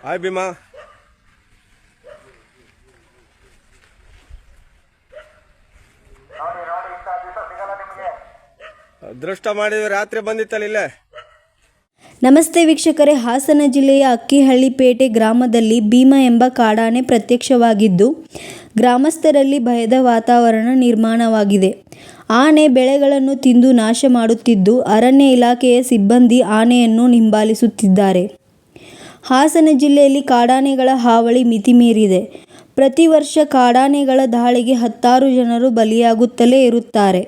Hi Bima. ಅದೃಷ್ಟ ಮಾಡಿದ್ವಿ, ರಾತ್ರಿ ಬಂದಿತ್ತಲ್ಲ ಇಲ್ಲೇ. ನಮಸ್ತೆ ವೀಕ್ಷಕರೇ, ಹಾಸನ ಜಿಲ್ಲೆಯ ಅಕ್ಕಿಹಳ್ಳಿಪೇಟೆ ಗ್ರಾಮದಲ್ಲಿ ಭೀಮಾ ಎಂಬ ಕಾಡಾನೆ ಪ್ರತ್ಯಕ್ಷವಾಗಿದ್ದು ಗ್ರಾಮಸ್ಥರಲ್ಲಿ ಭಯದ ವಾತಾವರಣ ನಿರ್ಮಾಣವಾಗಿದೆ. ಆನೆ ಬೆಳೆಗಳನ್ನು ತಿಂದು ನಾಶ ಮಾಡುತ್ತಿದ್ದು ಅರಣ್ಯ ಇಲಾಖೆಯ ಸಿಬ್ಬಂದಿ ಆನೆಯನ್ನು ಹಿಂಬಾಲಿಸುತ್ತಿದ್ದಾರೆ. ಹಾಸನ ಜಿಲ್ಲೆಯಲ್ಲಿ ಕಾಡಾನೆಗಳ ಹಾವಳಿ ಮಿತಿಮೀರಿದೆ. ಪ್ರತಿ ವರ್ಷ ಕಾಡಾನೆಗಳ ದಾಳಿಗೆ 10 ಜನರು ಬಲಿಯಾಗುತ್ತಲೇ ಇರುತ್ತಾರೆ.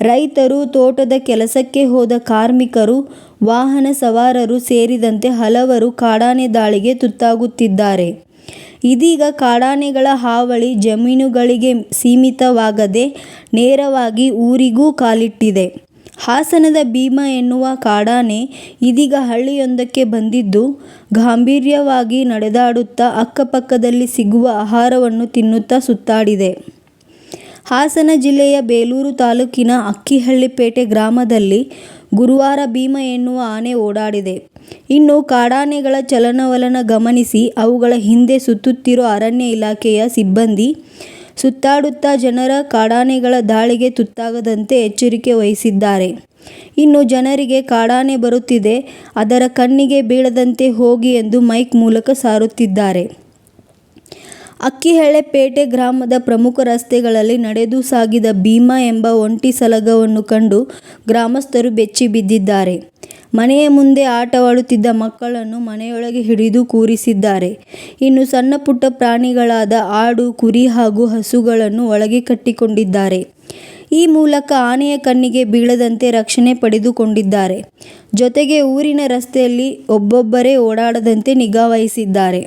ರೈತರು, ತೋಟದ ಕೆಲಸಕ್ಕೆ ಹೋದ ಕಾರ್ಮಿಕರು, ವಾಹನ ಸವಾರರು ಸೇರಿದಂತೆ ಹಲವರು ಕಾಡಾನೆ ದಾಳಿಗೆ ತುತ್ತಾಗುತ್ತಿದ್ದಾರೆ. ಇದೀಗ ಕಾಡಾನೆಗಳ ಹಾವಳಿ ಜಮೀನುಗಳಿಗೆ ಸೀಮಿತವಾಗದೆ ನೇರವಾಗಿ ಊರಿಗೂ ಕಾಲಿಟ್ಟಿದೆ. ಹಾಸನದ ಭೀಮಾ ಎನ್ನುವ ಕಾಡಾನೆ ಇದೀಗ ಹಳ್ಳಿಯೊಂದಕ್ಕೆ ಬಂದಿದ್ದು ಗಾಂಭೀರ್ಯವಾಗಿ ನಡೆದಾಡುತ್ತಾ ಅಕ್ಕಪಕ್ಕದಲ್ಲಿ ಸಿಗುವ ಆಹಾರವನ್ನು ತಿನ್ನುತ್ತಾ ಸುತ್ತಾಡಿದೆ. ಹಾಸನ ಜಿಲ್ಲೆಯ ಬೇಲೂರು ತಾಲೂಕಿನ ಅಕ್ಕಿಹಳ್ಳಿಪೇಟೆ ಗ್ರಾಮದಲ್ಲಿ ಗುರುವಾರ ಭೀಮಾ ಎನ್ನುವ ಆನೆ ಓಡಾಡಿದೆ. ಇನ್ನು ಕಾಡಾನೆಗಳ ಚಲನವಲನ ಗಮನಿಸಿ ಅವುಗಳ ಹಿಂದೆ ಸುತ್ತುತ್ತಿರೋ ಅರಣ್ಯ ಇಲಾಖೆಯ ಸಿಬ್ಬಂದಿ ಸುತ್ತಾಡುತ್ತಾ ಜನರ ಕಾಡಾನೆಗಳ ದಾಳಿಗೆ ತುತ್ತಾಗದಂತೆ ಎಚ್ಚರಿಕೆ ವಹಿಸಿದ್ದಾರೆ. ಇನ್ನು ಜನರಿಗೆ ಕಾಡಾನೆ ಬರುತ್ತಿದೆ, ಅದರ ಕಣ್ಣಿಗೆ ಬೀಳದಂತೆ ಹೋಗಿ ಎಂದು ಮೈಕ್ ಮೂಲಕ ಸಾರುತ್ತಿದ್ದಾರೆ. ಅಕ್ಕಿಹಳ್ಳಿಪೇಟೆ ಗ್ರಾಮದ ಪ್ರಮುಖ ರಸ್ತೆಗಳಲ್ಲಿ ನಡೆದು ಸಾಗಿದ ಭೀಮಾ ಎಂಬ ಒಂಟಿ ಸಲಗವನ್ನು ಕಂಡು ಗ್ರಾಮಸ್ಥರು ಬೆಚ್ಚಿ ಬಿದ್ದಿದ್ದಾರೆ. ಮನೆಯ ಮುಂದೆ ಆಟವಾಡುತ್ತಿದ್ದ ಮಕ್ಕಳನ್ನು ಮನೆಯೊಳಗೆ ಹಿಡಿದು ಕೂರಿಸಿದ್ದಾರೆ. ಇನ್ನು ಸಣ್ಣ ಪುಟ್ಟ ಪ್ರಾಣಿಗಳಾದ ಆಡು, ಕುರಿ ಹಾಗೂ ಹಸುಗಳನ್ನು ಒಳಗೆ ಕಟ್ಟಿಕೊಂಡಿದ್ದಾರೆ. ಈ ಮೂಲಕ ಆನೆಯ ಕಣ್ಣಿಗೆ ಬೀಳದಂತೆ ರಕ್ಷಣೆ ಪಡೆದುಕೊಂಡಿದ್ದಾರೆ. ಜೊತೆಗೆ ಊರಿನ ರಸ್ತೆಯಲ್ಲಿ ಒಬ್ಬೊಬ್ಬರೇ ಓಡಾಡದಂತೆ ನಿಗಾ ವಹಿಸಿದ್ದಾರೆ.